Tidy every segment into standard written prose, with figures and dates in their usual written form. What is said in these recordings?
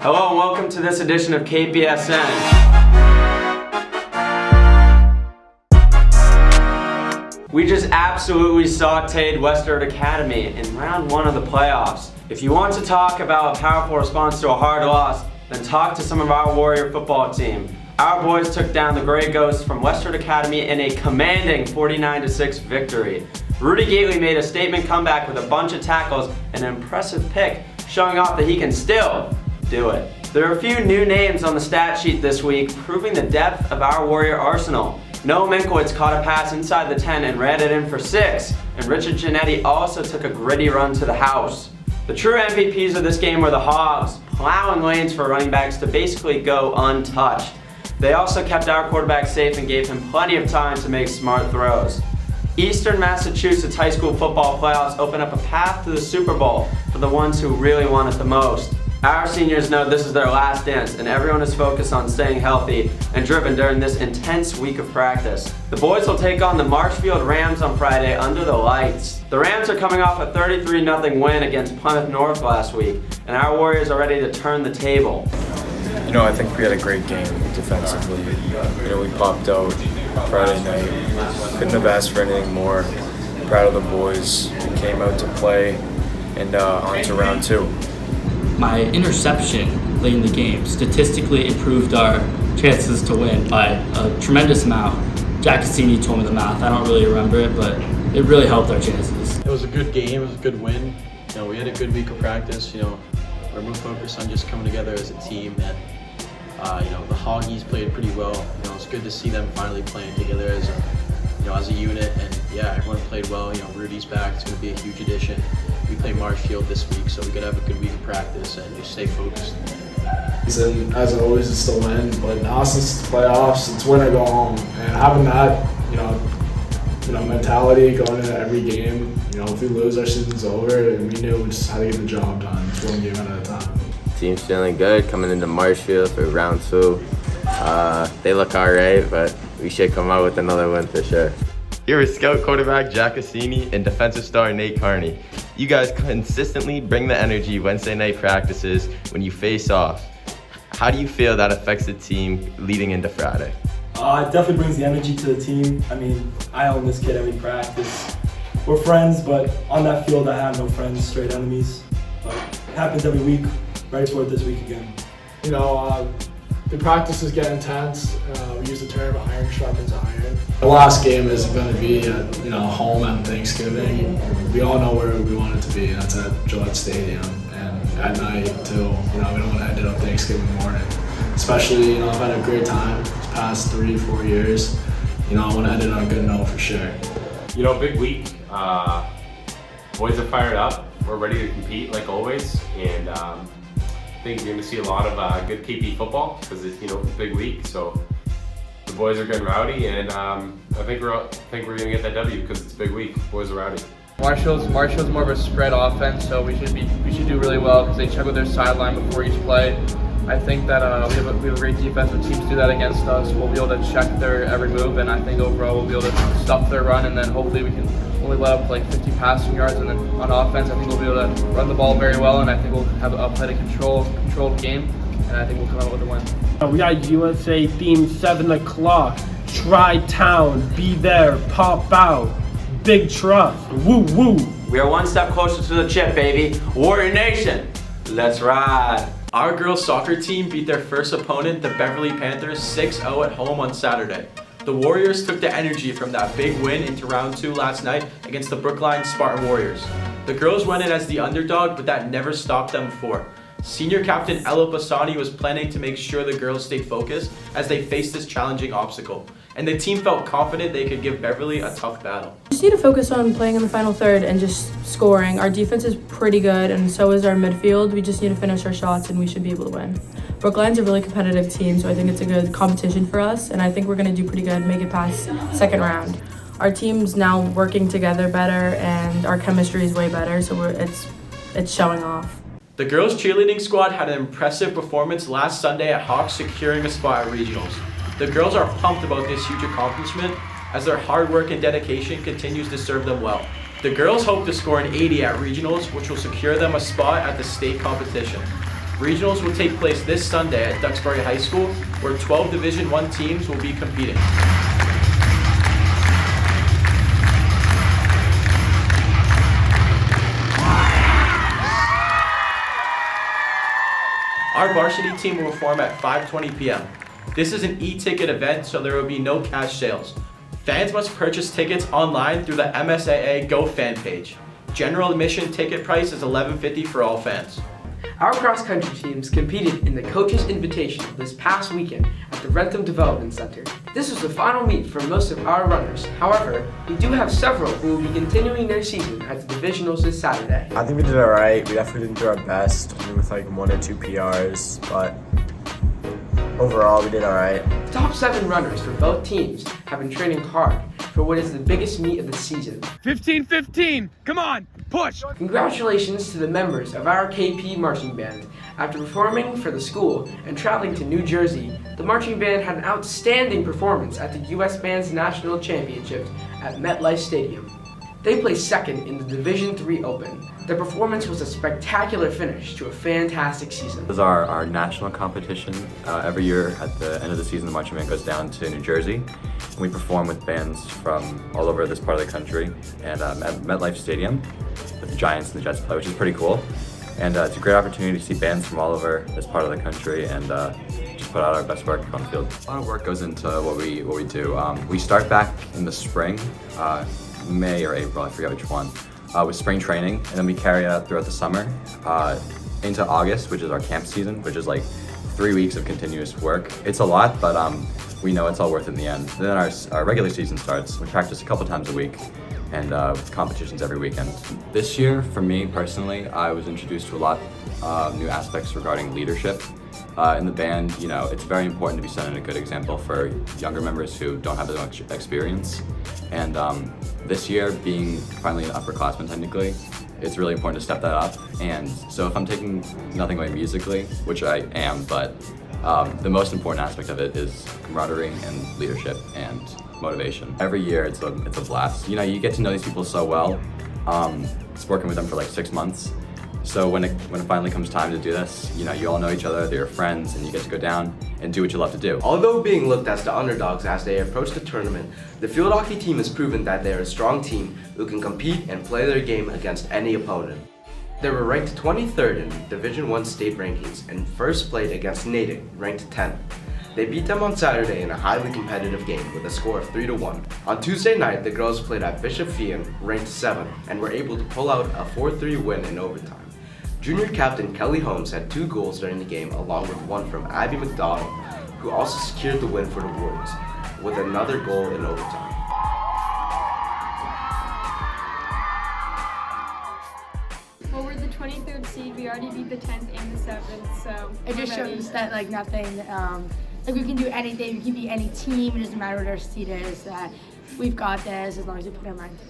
Hello and welcome to this edition of Kpsn. We just absolutely sauteed Western Academy in round 1 of the playoffs. If you want to talk about a powerful response to a hard loss, then talk to some of our Warrior football team. Our boys took down the Grey Ghosts from Western Academy in a commanding 49-6 victory. Rudy Gately made a statement comeback with a bunch of tackles and an impressive pick, showing off that he can still do it. There are a few new names on the stat sheet this week, proving the depth of our Warrior arsenal. Noah Minkowitz caught a pass inside the 10 and ran it in for 6, and Richard Giannetti also took a gritty run to the house. The true MVPs of this game were the Hogs, plowing lanes for running backs to basically go untouched. They also kept our quarterback safe and gave him plenty of time to make smart throws. Eastern Massachusetts high school football playoffs open up a path to the Super Bowl for the ones who really want it the most. Our seniors know this is their last dance, and everyone is focused on staying healthy and driven during this intense week of practice. The boys will take on the Marshfield Rams on Friday under the lights. The Rams are coming off a 33-0 win against Plymouth North last week, and our Warriors are ready to turn the table. I think we had a great game defensively. We popped out Friday night. Couldn't have asked for anything more. Proud of the boys. We came out to play and on to round 2. My interception late in the game statistically improved our chances to win by a tremendous amount. Jack Kpsn told me the math. I don't really remember it, but it really helped our chances. It was a good game. It was a good win. We had a good week of practice. We're more focused on just coming together as a team, and the Hoggies played pretty well. It's good to see them finally playing together as a unit, and everyone played well. Rudy's back. It's going to be a huge addition. We play Marshfield this week, so we got to have a good week of practice and just stay focused. And as always, it's the win, but now since the playoffs, it's win or go home. And having that, mentality going into every game. If we lose, our season's over, and we knew just how to get the job done, just one game at a time. Team's feeling good coming into Marshfield for round 2. They look alright, but we should come out with another win for sure. Here is scout quarterback Jack Kpsn and defensive star Nate Carney. You guys consistently bring the energy Wednesday night practices when you face off. How do you feel that affects the team leading into Friday? It definitely brings the energy to the team. I own this kid every practice. We're friends, but on that field I have no friends, straight enemies. But it happens every week. Ready for it this week again. The practices get intense. We use the term iron sharpens iron. The last game is going to be at home on Thanksgiving. We all know where we want it to be, and that's at Gillette Stadium. And at night too. We don't want to end it on Thanksgiving morning. Especially, I've had a great time these past 3-4 years. I want to end it on a good note for sure. Big week. Boys are fired up. We're ready to compete like always, and I think you're going to see a lot of good KP football because it's a big week. So the boys are getting rowdy, and I think we're going to get that W because it's a big week. Boys are rowdy. Marshall's more of a spread offense, so we should do really well because they check with their sideline before each play. I think that we have a great defense. When teams do that against us, we'll be able to check their every move, and I think overall we'll be able to stop their run, and then hopefully we can only let up like 50 passing yards, and then on offense I think we'll be able to run the ball very well, and I think we'll have a controlled game, and I think we'll come out with a win. We got USA theme 7 o'clock. Tri-town, be there, pop out, big trust, woo woo. We are one step closer to the chip, baby. Warrior Nation, let's ride. Our girls soccer team beat their first opponent, the Beverly Panthers, 6-0 at home on Saturday. The Warriors took the energy from that big win into round 2 last night against the Brookline Spartan Warriors. The girls went in as the underdog, but that never stopped them before. Senior captain Ella Bassani was planning to make sure the girls stayed focused as they faced this challenging obstacle, and the team felt confident they could give Beverly a tough battle. We just need to focus on playing in the final third and just scoring. Our defense is pretty good, and so is our midfield. We just need to finish our shots, and we should be able to win. Brookline's a really competitive team, so I think it's a good competition for us, and I think we're going to do pretty good, make it past second round. Our team's now working together better, and our chemistry is way better, so it's showing off. The girls' cheerleading squad had an impressive performance last Sunday at Hawks, securing a spot at regionals. The girls are pumped about this huge accomplishment as their hard work and dedication continues to serve them well. The girls hope to score an 80 at regionals, which will secure them a spot at the state competition. Regionals will take place this Sunday at Duxbury High School, where 12 Division I teams will be competing. Our varsity team will perform at 5:20 p.m. This is an e-ticket event, so there will be no cash sales. Fans must purchase tickets online through the MSAA Go fan page. General admission ticket price is $11.50 for all fans. Our cross-country teams competed in the Coaches Invitational this past weekend at the Rentham Development Center. This was the final meet for most of our runners. However, we do have several who will be continuing their season at the divisionals this Saturday. I think we did alright. We definitely didn't do our best, only with like 1 or 2 PRs, but overall we did alright. The top 7 runners for both teams have been training hard for what is the biggest meet of the season. 15-15, come on, push! Congratulations to the members of our KP marching band. After performing for the school and traveling to New Jersey, the marching band had an outstanding performance at the U.S. Band's National Championships at MetLife Stadium. They placed second in the Division III Open. Their performance was a spectacular finish to a fantastic season. This is our national competition. Every year at the end of the season, the marching band goes down to New Jersey. And we perform with bands from all over this part of the country and at MetLife Stadium with the Giants and the Jets play, which is pretty cool. And it's a great opportunity to see bands from all over this part of the country and just put out our best work on the field. A lot of work goes into what we do. We start back in the spring, May or April, I forget which one, with spring training, and then we carry it out throughout the summer into August, which is our camp season, which is like 3 weeks of continuous work. It's a lot, but we know it's all worth it in the end. Then our regular season starts. We practice a couple times a week and with competitions every weekend. This year, for me personally, I was introduced to a lot of new aspects regarding leadership. In the band, you know, it's very important to be setting a good example for younger members who don't have as much experience. And this year, being finally an upperclassman technically, it's really important to step that up. And so if I'm taking nothing away musically, which I am, but the most important aspect of it is camaraderie and leadership and motivation. Every year it's a blast. You know, you get to know these people so well. Just working with them for like 6 months. So when it finally comes time to do this, you know, you all know each other, they're your friends, and you get to go down and do what you love to do. Although being looked as the underdogs as they approach the tournament, the field hockey team has proven that they are a strong team who can compete and play their game against any opponent. They were ranked 23rd in Division I state rankings and first played against Natick, ranked 10th. They beat them on Saturday in a highly competitive game with a score of 3-1. On Tuesday night, the girls played at Bishop Feehan, ranked 7th, and were able to pull out a 4-3 win in overtime. Junior captain Kelly Holmes had 2 goals during the game, along with one from Abby McDonald, who also secured the win for the Warriors, with another goal in overtime. Well, we're the 23rd seed. We already beat the 10th and the 7th, so it just shows that like nothing, like we can do anything. We can beat any team. It doesn't matter what our seed is. That we've got this as long as we put our mind to it.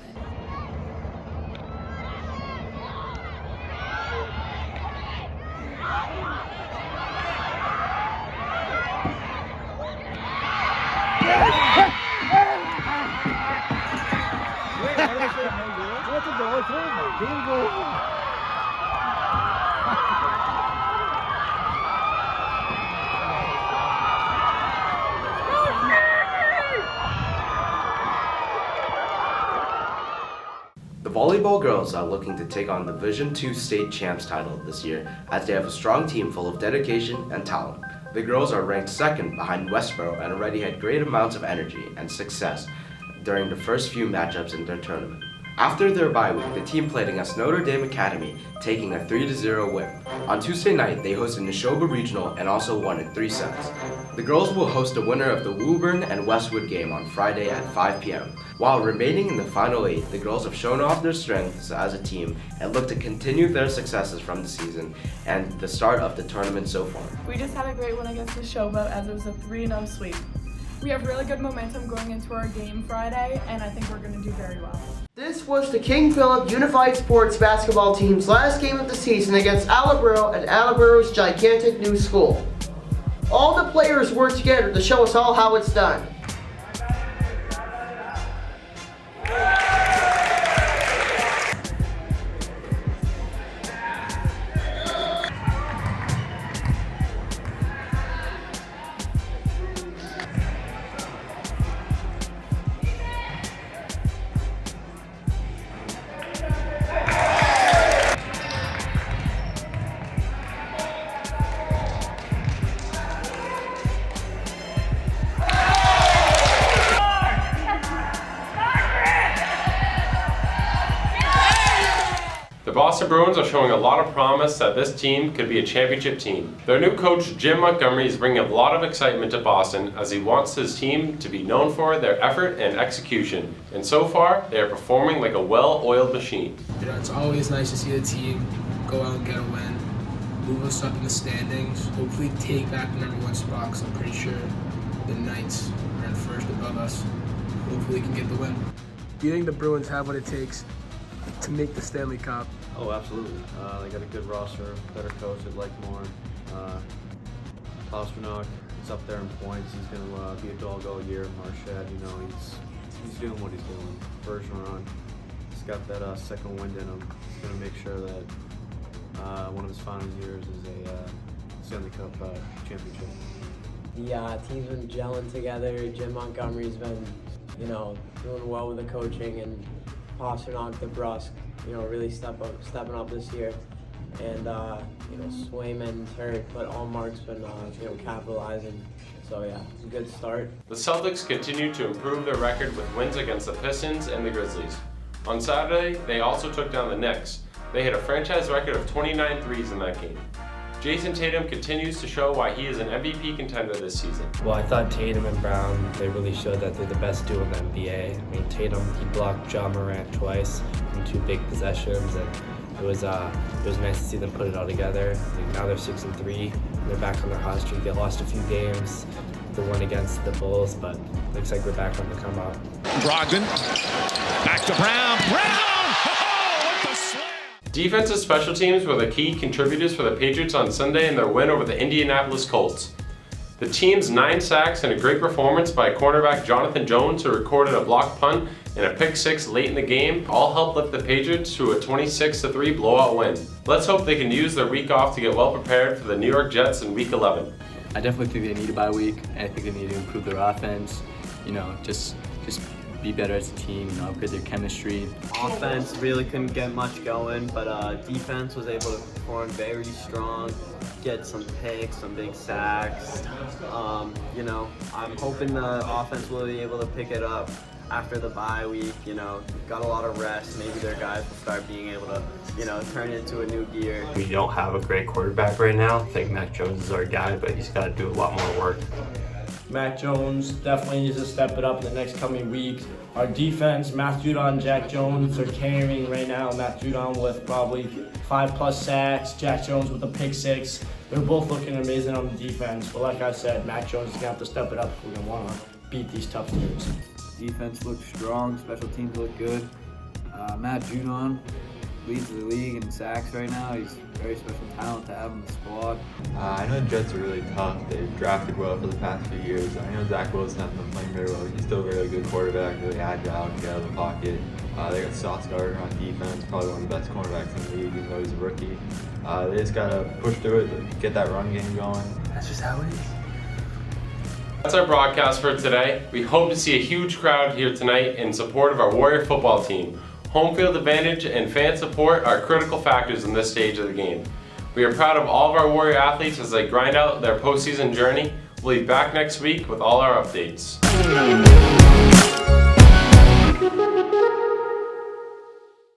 The volleyball girls are looking to take on the Division II state champs title this year as they have a strong team full of dedication and talent. The girls are ranked 2nd behind Westboro and already had great amounts of energy and success during the first few matchups in their tournament. After their bye week, the team played against Notre Dame Academy, taking a 3-0 win. On Tuesday night, they hosted Neshoba Regional and also won in 3 sets. The girls will host the winner of the Woburn and Westwood game on Friday at 5 p.m. While remaining in the final 8, the girls have shown off their strengths as a team and look to continue their successes from the season and the start of the tournament so far. We just had a great win against Neshoba as it was a 3-0 sweep. We have really good momentum going into our game Friday, and I think we're going to do very well. This was the King Philip Unified Sports basketball team's last game of the season against Attleboro at Attleboro's gigantic new school. All the players worked together to show us all how it's done. Boston Bruins are showing a lot of promise that this team could be a championship team. Their new coach, Jim Montgomery, is bringing a lot of excitement to Boston as he wants his team to be known for their effort and execution. And so far, they are performing like a well-oiled machine. You know, it's always nice to see the team go out and get a win, move us up in the standings, hopefully take back the #1 spot, because I'm pretty sure the Knights are in first above us. Hopefully we can get the win. Do you think the Bruins have what it takes to make the Stanley Cup? Oh, absolutely. They got a good roster, better coach, I'd like more. Pasternak is up there in points. He's going to be a dog all year. Marchand, you know, he's doing what he's doing. Bergeron, he's got that second wind in him. He's going to make sure that one of his final years is a Stanley Cup championship. The team's been gelling together. Jim Montgomery's been, you know, doing well with the coaching, and Pasternak, the Brusque, you know, really stepping up this year. And, you know, Swayman's hurt, but Allmark's been, you know, capitalizing. So, yeah, it's a good start. The Celtics continue to improve their record with wins against the Pistons and the Grizzlies. On Saturday, they also took down the Knicks. They hit a franchise record of 29 threes in that game. Jason Tatum continues to show why he is an MVP contender this season. Well, I thought Tatum and Brown, they really showed that they're the best duo in the NBA. I mean, Tatum, he blocked Ja Morant twice in 2 big possessions, and it was nice to see them put it all together. I mean, now they're 6-3. They're back on their hot streak. They lost a few games, the one against the Bulls, but looks like we're back on the come up. Brogdon, back to Brown. Brown! Defensive special teams were the key contributors for the Patriots on Sunday in their win over the Indianapolis Colts. The team's 9 sacks and a great performance by cornerback Jonathan Jones, who recorded a blocked punt and a pick 6 late in the game, all helped lift the Patriots to a 26-3 blowout win. Let's hope they can use their week off to get well prepared for the New York Jets in Week 11. I definitely think they need a bye week, and I think they need to improve their offense. You know, just be better as a team, you know, upgrade their chemistry. Offense really couldn't get much going, but defense was able to perform very strong, get some picks, some big sacks. You know, I'm hoping the offense will be able to pick it up after the bye week. You know, got a lot of rest. Maybe their guys will start being able to, you know, turn it into a new gear. We don't have a great quarterback right now. I think Mac Jones is our guy, but he's got to do a lot more work. Mac Jones definitely needs to step it up in the next coming weeks. Our defense, Matt Judon and Jack Jones are carrying right now. Matt Judon with probably 5+ sacks, Jack Jones with a pick 6. They're both looking amazing on the defense. But like I said, Mac Jones is going to have to step it up if we're going to want to beat these tough teams. Defense looks strong, special teams look good. Matt Judon leads the league in sacks right now. He's a very special talent to have in the squad. I know the Jets are really tough. They've drafted well for the past few years. I know Zach Wilson hasn't been playing very well. He's still a really good quarterback, really agile, can get out of the pocket. They got Sauce Gardner on defense, probably one of the best cornerbacks in the league, even though he's a rookie. They just got to push through it, get that run game going. That's just how it is. That's our broadcast for today. We hope to see a huge crowd here tonight in support of our Warrior football team. Home field advantage and fan support are critical factors in this stage of the game. We are proud of all of our Warrior athletes as they grind out their postseason journey. We'll be back next week with all our updates.